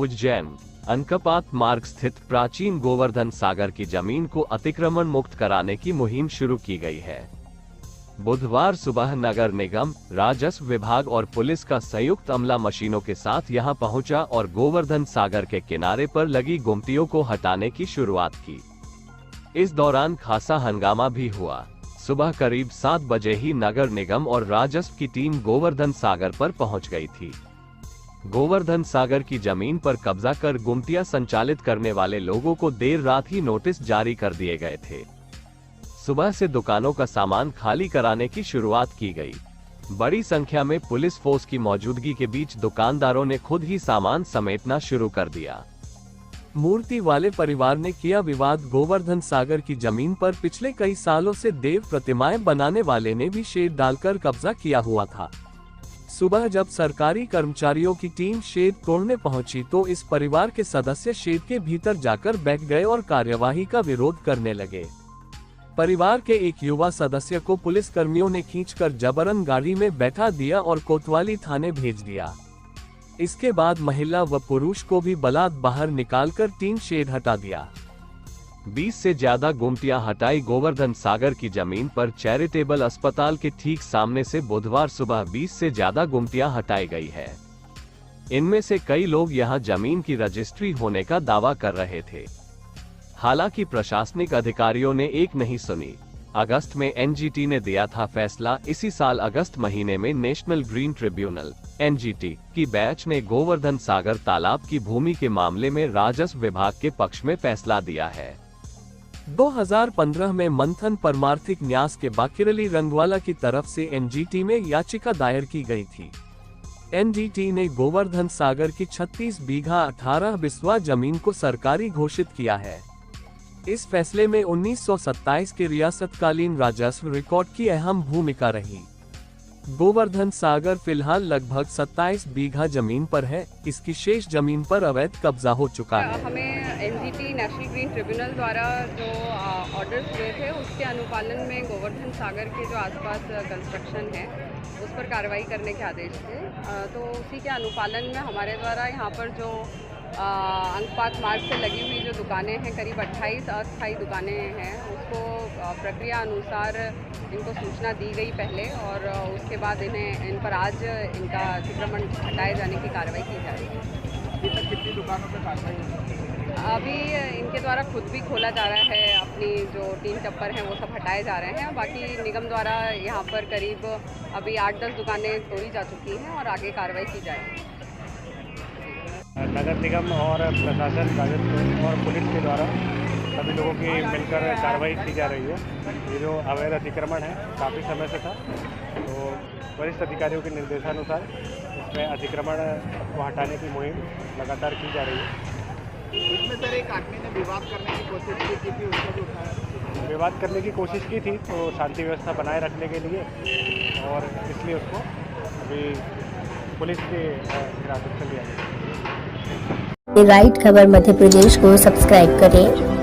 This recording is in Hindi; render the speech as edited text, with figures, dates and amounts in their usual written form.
उज्जैन अंकपात मार्ग स्थित प्राचीन गोवर्धन सागर की जमीन को अतिक्रमण मुक्त कराने की मुहिम शुरू की गई है। बुधवार सुबह नगर निगम, राजस्व विभाग और पुलिस का संयुक्त अमला मशीनों के साथ यहां पहुंचा और गोवर्धन सागर के किनारे पर लगी गुमटियों को हटाने की शुरुआत की। इस दौरान खासा हंगामा भी हुआ। सुबह करीब 7 बजे ही नगर निगम और राजस्व की टीम गोवर्धन सागर पर पहुंच गई थी। गोवर्धन सागर की जमीन पर कब्जा कर गुमटियां संचालित करने वाले लोगों को देर रात ही नोटिस जारी कर दिए गए थे। सुबह से दुकानों का सामान खाली कराने की शुरुआत की गई। बड़ी संख्या में पुलिस फोर्स की मौजूदगी के बीच दुकानदारों ने खुद ही सामान समेटना शुरू कर दिया। मूर्ति वाले परिवार ने किया विवाद। गोवर्धन सागर की जमीन पर पिछले कई सालों से देव प्रतिमाएं बनाने वाले ने भी शेड डालकर कब्जा किया हुआ था। सुबह जब सरकारी कर्मचारियों की टीम शेड तोड़ने पहुंची तो इस परिवार के सदस्य शेड के भीतर जाकर बैठ गए और कार्यवाही का विरोध करने लगे। परिवार के एक युवा सदस्य को पुलिस कर्मियों ने खींचकर जबरन गाड़ी में बैठा दिया और कोतवाली थाने भेज दिया। इसके बाद महिला व पुरुष को भी बलात् बाहर निकालकर टीन शेड हटा दिया। 20 से ज्यादा गुमटियां हटाई। गोवर्धन सागर की जमीन पर चैरिटेबल अस्पताल के ठीक सामने से बुधवार सुबह 20 से ज्यादा गुमटियां हटाई गई है। इनमें से कई लोग यहां जमीन की रजिस्ट्री होने का दावा कर रहे थे। हालांकि प्रशासनिक अधिकारियों ने एक नहीं सुनी। अगस्त में एनजीटी ने दिया था फैसला। इसी साल अगस्त महीने में नेशनल ग्रीन ट्रिब्यूनल (एनजीटी) की बेंच ने गोवर्धन सागर तालाब की भूमि के मामले में राजस्व विभाग के पक्ष में फैसला दिया है। 2015 में मंथन परमार्थिक न्यास के बाकिरली रंगवाला की तरफ से एनजीटी में याचिका दायर की गई थी। एनजीटी ने गोवर्धन सागर की 36 बीघा 18 बिस्वा जमीन को सरकारी घोषित किया है। इस फैसले में 1927 के रियासतकालीन राजस्व रिकॉर्ड की अहम भूमिका रही। गोवर्धन सागर फिलहाल लगभग 27 बीघा जमीन पर है। इसकी शेष जमीन पर अवैध कब्जा हो चुका है। हमें एनजीटी नेशनल ग्रीन ट्रिब्यूनल द्वारा जो ऑर्डर्स हुए थे उसके अनुपालन में गोवर्धन सागर के जो आसपास कंस्ट्रक्शन है उस पर कार्रवाई करने के आदेश थे। तो उसी के अनुपालन में हमारे द्वारा यहाँ पर जो अंकपात मार्ग से लगी हुई जो दुकानें हैं, करीब 28 अस्थायी दुकानें हैं, उसको प्रक्रिया अनुसार इनको सूचना दी गई पहले और उसके बाद इन पर आज इनका अतिक्रमण हटाए जाने की कार्रवाई की जा रही है। अभी तक कितनी दुकानों पर कार्रवाई हुई? अभी इनके द्वारा खुद भी खोला जा रहा है, अपनी जो 3 टप्पर हैं वो सब हटाए जा रहे हैं। बाकी निगम द्वारा यहाँ पर करीब अभी 8-10 दुकानें तोड़ी जा चुकी हैं और आगे कार्रवाई की जाएगी। नगर निगम और प्रशासन, राजस्व और पुलिस के द्वारा सभी लोगों की मिलकर कार्रवाई की जा रही है। ये जो अवैध अतिक्रमण है काफ़ी समय से था, तो वरिष्ठ अधिकारियों के निर्देशानुसार इसमें अतिक्रमण को हटाने की मुहिम लगातार की जा रही है। इसमें सर एक आदमी ने विवाद करने की कोशिश की थी, उसको भी उठाया। विवाद करने की कोशिश की थी तो शांति व्यवस्था बनाए रखने के लिए, और इसलिए उसको अभी पुलिस की हिरासत में लिया गया। राइट खबर मध्य प्रदेश को सब्सक्राइब करें